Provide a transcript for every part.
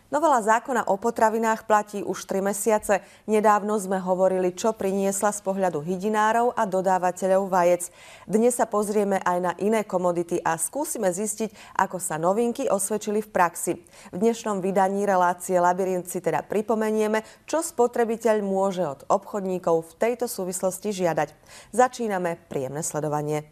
Novela zákona o potravinách platí už 3 mesiace. Nedávno sme hovorili, čo priniesla z pohľadu hydinárov a dodávateľov vajec. Dnes sa pozrieme aj na iné komodity a skúsime zistiť, ako sa novinky osvedčili v praxi. V dnešnom vydaní relácie Labyrint si teda pripomenieme, čo spotrebiteľ môže od obchodníkov v tejto súvislosti žiadať. Začíname, príjemné sledovanie.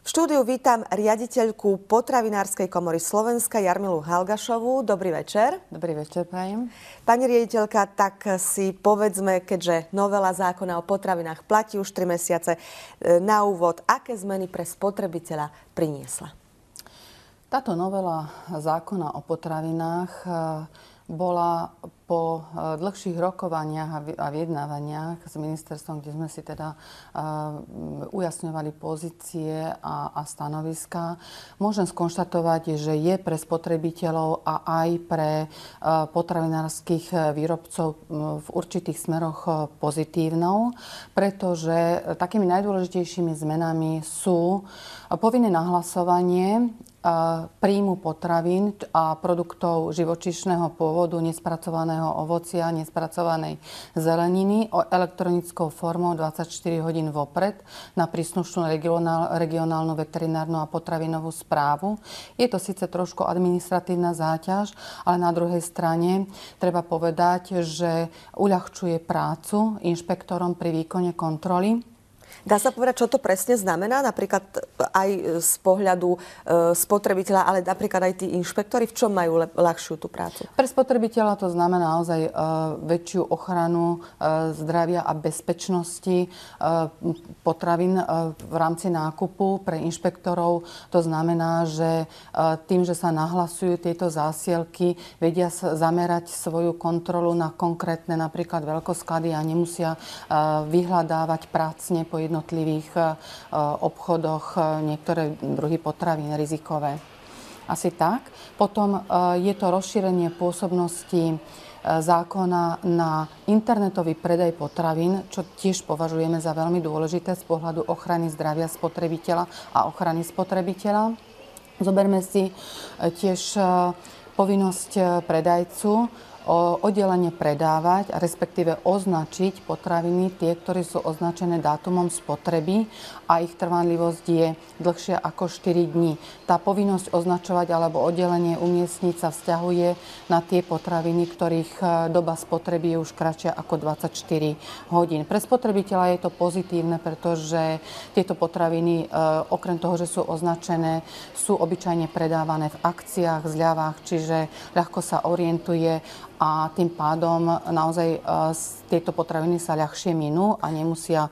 V štúdiu vítam riaditeľku Potravinárskej komory Slovenska Jarmilu Halgašovú. Dobrý večer. Dobrý večer, prajem. Pani riaditeľka, tak si povedzme, keďže novela zákona o potravinách platí už 3 mesiace, na úvod, aké zmeny pre spotrebiteľa priniesla? Táto novela zákona o potravinách bola po dlhších rokovaniach a vyjednávaniach s ministerstvom, kde sme si teda ujasňovali pozície a stanoviská. Môžem skonštatovať, že je pre spotrebiteľov a aj pre potravinárskych výrobcov v určitých smeroch pozitívnou, pretože takými najdôležitejšími zmenami sú povinné nahlasovanie príjmu potravín a produktov živočíšneho pôvodu, nespracovaného ovocia, nespracovanej zeleniny elektronickou formou 24 hodín vopred na príslušnú regionálnu veterinárnu a potravinovú správu. Je to síce trošku administratívna záťaž, ale na druhej strane treba povedať, že uľahčuje prácu inšpektorom pri výkone kontroly. Dá sa povedať, čo to presne znamená, napríklad aj z pohľadu spotrebiteľa, ale napríklad aj tí inšpektori, v čom majú ľahšiu tú prácu? Pre spotrebiteľa to znamená naozaj väčšiu ochranu zdravia a bezpečnosti potravín v rámci nákupu. Pre inšpektorov to znamená, že tým, že sa nahlasujú tieto zásielky, vedia zamerať svoju kontrolu na konkrétne napríklad veľkosklady a nemusia vyhľadávať pracne po jednotlivých obchodoch niektoré druhy potravín rizikové. Asi tak. Potom je to rozšírenie pôsobnosti zákona na internetový predaj potravín, čo tiež považujeme za veľmi dôležité z pohľadu ochrany zdravia spotrebiteľa a ochrany spotrebiteľa. Zoberme si tiež povinnosť predajcu oddelenie predávať, respektíve označiť potraviny, tie, ktoré sú označené dátumom spotreby a ich trvanlivosť je dlhšia ako 4 dní. Tá povinnosť označovať alebo oddelenie umiestniť sa vzťahuje na tie potraviny, ktorých doba spotreby je už kratšia ako 24 hodín. Pre spotrebiteľa je to pozitívne, pretože tieto potraviny, okrem toho, že sú označené, sú obyčajne predávané v akciách, zľavách, čiže ľahko sa orientuje a tým pádom naozaj tieto potraviny sa ľahšie minú a nemusia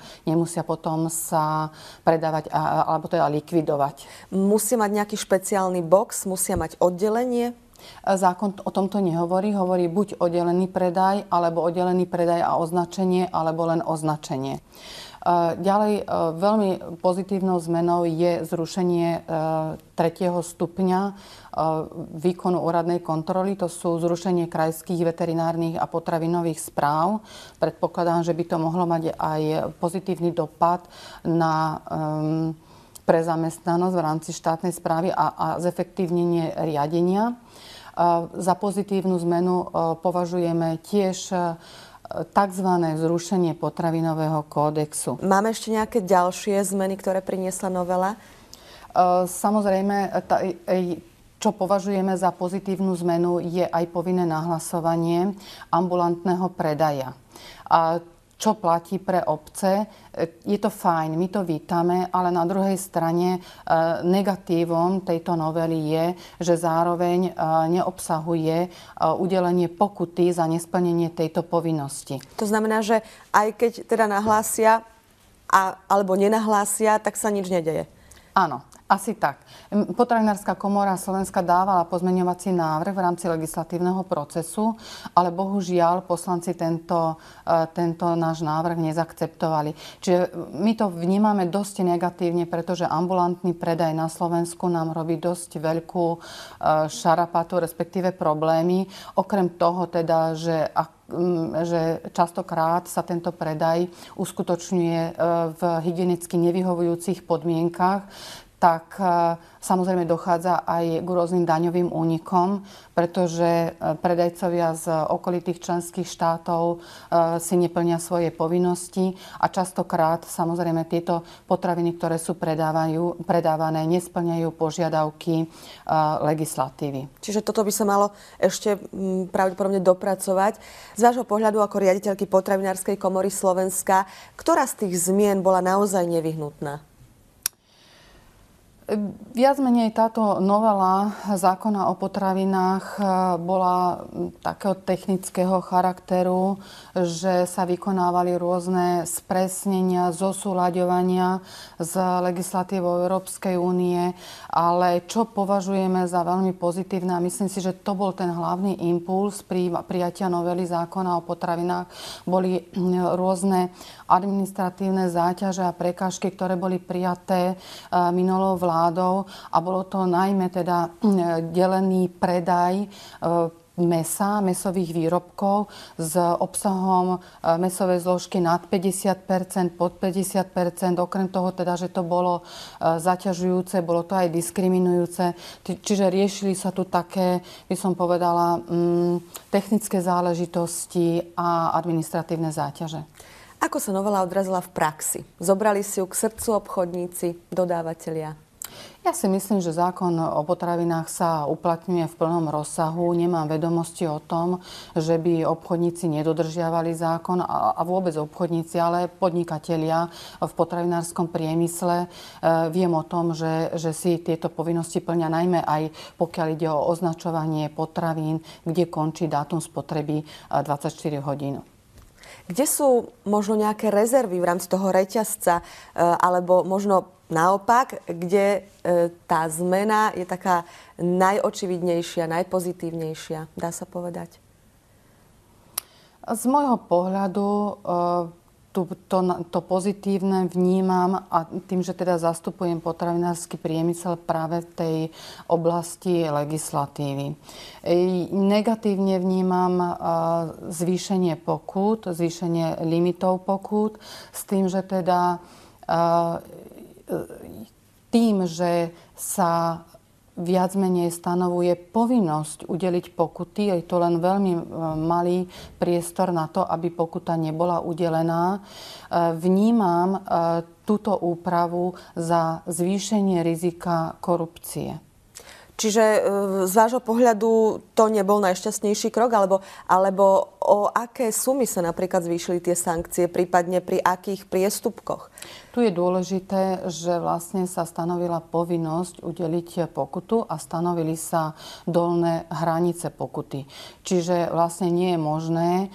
potom sa predávať alebo teda likvidovať. Musia mať nejaký špeciálny box, musia mať oddelenie? Zákon o tomto nehovorí. Hovorí buď oddelený predaj, alebo oddelený predaj a označenie, alebo len označenie. Ďalej, veľmi pozitívnou zmenou je zrušenie 3. stupňa výkonu úradnej kontroly. To sú zrušenie krajských veterinárnych a potravinových správ. Predpokladám, že by to mohlo mať aj pozitívny dopad na prezamestnanosť v rámci štátnej správy a zefektívnenie riadenia. Za pozitívnu zmenu považujeme tiež takzvané zrušenie potravinového kódexu. Máme ešte nejaké ďalšie zmeny, ktoré priniesla novela? Samozrejme, čo považujeme za pozitívnu zmenu, je aj povinné nahlasovanie ambulantného predaja. Čo platí pre obce, je to fajn, my to vítame, ale na druhej strane negatívom tejto novely je, že zároveň neobsahuje udelenie pokuty za nesplnenie tejto povinnosti. To znamená, že aj keď teda nahlásia alebo nenahlásia, tak sa nič nedeje? Áno. Asi tak. Potravinárska komora Slovenska dávala pozmeňovací návrh v rámci legislatívneho procesu, ale bohužiaľ poslanci tento náš návrh nezakceptovali. Čiže my to vnímame dosť negatívne, pretože ambulantný predaj na Slovensku nám robí dosť veľkú šarapatu, respektíve problémy. Okrem toho teda, že častokrát sa tento predaj uskutočňuje v hygienicky nevyhovujúcich podmienkach, tak samozrejme dochádza aj k rôznym daňovým únikom, pretože predajcovia z okolitých členských štátov si neplnia svoje povinnosti a častokrát samozrejme tieto potraviny, ktoré sú predávané, nesplňajú požiadavky legislatívy. Čiže toto by sa malo ešte pravdepodobne dopracovať. Z vášho pohľadu ako riaditeľky Potravinárskej komory Slovenska, ktorá z tých zmien bola naozaj nevyhnutná? Viac menej táto novela zákona o potravinách bola takého technického charakteru, že sa vykonávali rôzne spresnenia, zosúľaďovania s legislatívou Európskej únie, ale čo považujeme za veľmi pozitívne a myslím si, že to bol ten hlavný impuls prijatia novely zákona o potravinách, boli rôzne administratívne záťaže a prekážky, ktoré boli prijaté minulou vládou a bolo to najmä teda delený predaj mesa, mäsových výrobkov s obsahom mäsovej zložky nad 50%, pod 50%. Okrem toho teda, že to bolo zaťažujúce, bolo to aj diskriminujúce. Čiže riešili sa tu také, by som povedala, technické záležitosti a administratívne záťaže. Ako sa novela odrazila v praxi? Zobrali si ju k srdcu obchodníci, dodávateľia? Ja si myslím, že zákon o potravinách sa uplatňuje v plnom rozsahu. Nemám vedomosti o tom, že by obchodníci nedodržiavali zákon a vôbec obchodníci, ale podnikatelia v potravinárskom priemysle. Viem o tom, že si tieto povinnosti plnia najmä aj pokiaľ ide o označovanie potravín, kde končí dátum spotreby 24 hodín. Kde sú možno nejaké rezervy v rámci toho reťazca, alebo možno naopak, kde tá zmena je taká najočividnejšia, najpozitívnejšia, dá sa povedať? Z môjho pohľadu to pozitívne vnímam a tým, že teda zastupujem potravinársky priemysel práve v tej oblasti legislatívy. Negatívne vnímam zvýšenie pokút, zvýšenie limitov pokút s tým, že teda tým, že sa viac menej stanovuje povinnosť udeliť pokuty. Je to len veľmi malý priestor na to, aby pokuta nebola udelená. Vnímam túto úpravu za zvýšenie rizika korupcie. Čiže z vášho pohľadu to nebol najšťastnejší krok? Alebo o aké sumy sa napríklad zvýšili tie sankcie, prípadne pri akých priestupkoch? Tu je dôležité, že vlastne sa stanovila povinnosť udeliť pokutu a stanovili sa dolné hranice pokuty. Čiže vlastne nie je možné,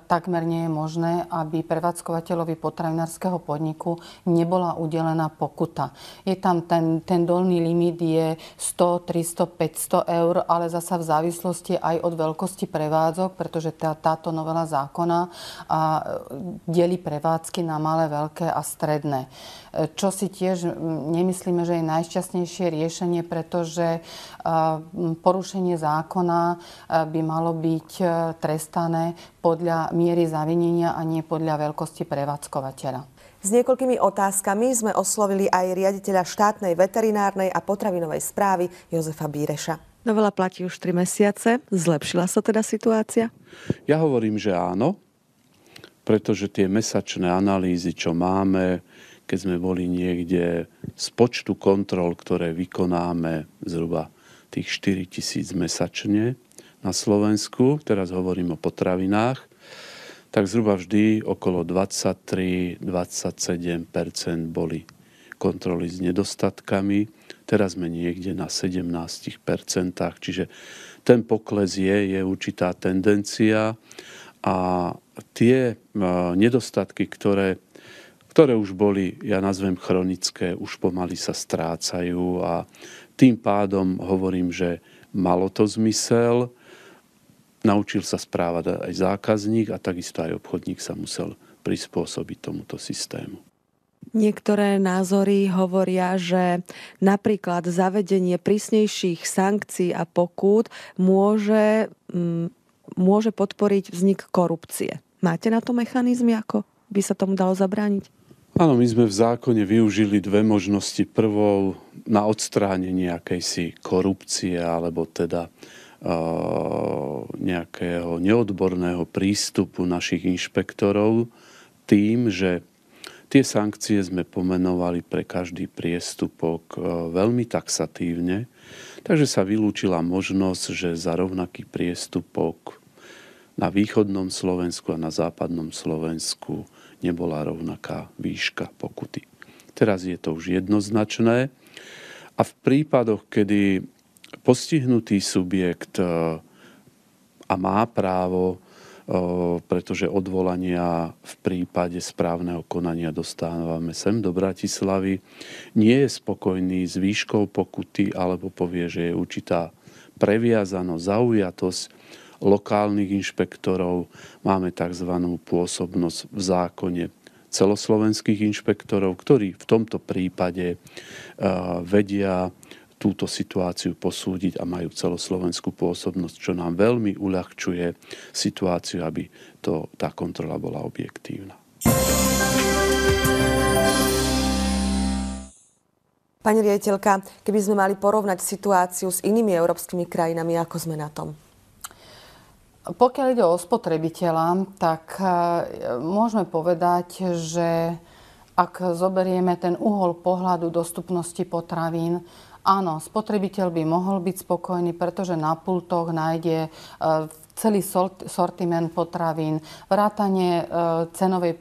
takmer nie je možné, aby prevádzkovateľovi potravinárskeho podniku nebola udelená pokuta. Je tam ten dolný limit je 100, 300, 500 eur, ale zasa v závislosti aj od veľkosti prevádzok, pretože táto novela zákona delí prevádzky na malé, veľké a stredné. Čo si tiež nemyslíme, že je najšťastnejšie riešenie, pretože porušenie zákona by malo byť trestané podľa miery zavinenia a nie podľa veľkosti prevádzkovateľa. S niekoľkými otázkami sme oslovili aj riaditeľa štátnej veterinárnej a potravinovej správy Jozefa Bíreša. Novela platí už 3 mesiace. Zlepšila sa teda situácia? Ja hovorím, že áno, pretože tie mesačné analýzy, čo máme, keď sme boli niekde z počtu kontrol, ktoré vykonáme zhruba tých 4 000 mesačne na Slovensku, teraz hovorím o potravinách, tak zhruba vždy okolo 23-27% boli kontroly s nedostatkami. Teraz sme niekde na 17%, čiže ten pokles je určitá tendencia a tie nedostatky, ktoré už boli, ja nazvem chronické, už pomaly sa strácajú a tým pádom hovorím, že malo to zmysel. Naučil sa správať aj zákazník a takisto aj obchodník sa musel prispôsobiť tomuto systému. Niektoré názory hovoria, že napríklad zavedenie prísnejších sankcií a pokút môže podporiť vznik korupcie. Máte na to mechanizmy, ako by sa tomu dalo zabrániť? Áno, my sme v zákone využili 2 možnosti. Prvou na odstránenie akejsi korupcie alebo teda nejakého neodborného prístupu našich inšpektorov tým, že tie sankcie sme pomenovali pre každý priestupok veľmi taxatívne, takže sa vylúčila možnosť, že za rovnaký priestupok na východnom Slovensku a na západnom Slovensku nebola rovnaká výška pokuty. Teraz je to už jednoznačné a v prípadoch, kedy postihnutý subjekt a má právo, pretože odvolania v prípade správneho konania dostávame sem do Bratislavy, nie je spokojný s výškou pokuty alebo povie, že je určitá previazanosť, zaujatosť lokálnych inšpektorov, máme tzv. Pôsobnosť v zákone celoslovenských inšpektorov, ktorí v tomto prípade vedia túto situáciu posúdiť a majú celoslovenskú pôsobnosť, čo nám veľmi uľahčuje situáciu, aby tá kontrola bola objektívna. Pani riaditeľka, keby sme mali porovnať situáciu s inými európskymi krajinami, ako sme na tom? Pokiaľ ide o spotrebiteľa, tak môžeme povedať, že ak zoberieme ten uhol pohľadu dostupnosti potravín, áno, spotrebiteľ by mohol byť spokojný, pretože na pultoch nájde celý sortiment potravín, vrátanie cenovej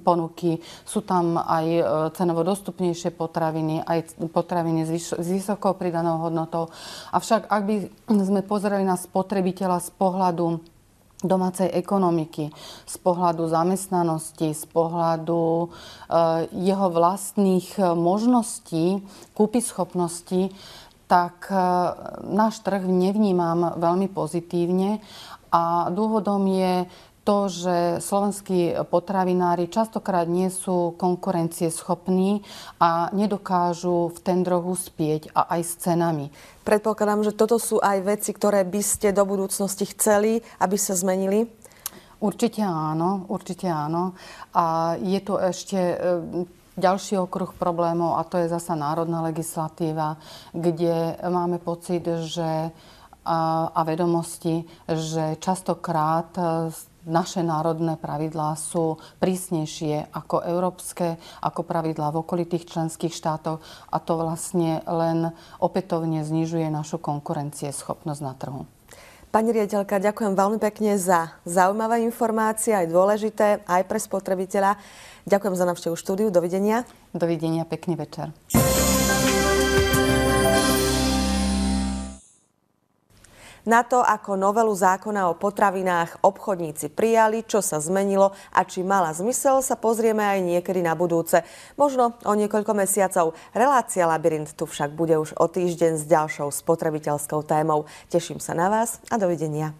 ponuky. Sú tam aj cenovo dostupnejšie potraviny, aj potraviny s vysokou pridanou hodnotou. Avšak ak by sme pozerali na spotrebiteľa z pohľadu domácej ekonomiky, z pohľadu zamestnanosti, z pohľadu jeho vlastných možností, kúpyschopnosti, tak náš trh nevnímam veľmi pozitívne a dôvodom je to, že slovenskí potravinári častokrát nie sú konkurencieschopní a nedokážu v tendroch uspieť a aj s cenami. Predpokladám, že toto sú aj veci, ktoré by ste do budúcnosti chceli, aby sa zmenili? Určite áno, určite áno. A je tu ešte ďalší okruh problémov a to je zasa národná legislatíva, kde máme pocit, že a vedomosti, že častokrát naše národné pravidlá sú prísnejšie ako európske, ako pravidlá v okolitých členských štátoch a to vlastne len opätovne znižuje našu konkurencieschopnosť na trhu. Pani riaditeľka, ďakujem veľmi pekne za zaujímavé informácie, aj dôležité, aj pre spotrebiteľa. Ďakujem za návštevu štúdiu. Dovidenia. Dovidenia, pekný večer. Na to, ako novelu zákona o potravinách obchodníci prijali, čo sa zmenilo a či mala zmysel, sa pozrieme aj niekedy na budúce. Možno o niekoľko mesiacov. Relácia Labyrint tu však bude už o týždeň s ďalšou spotrebiteľskou témou. Teším sa na vás a dovidenia.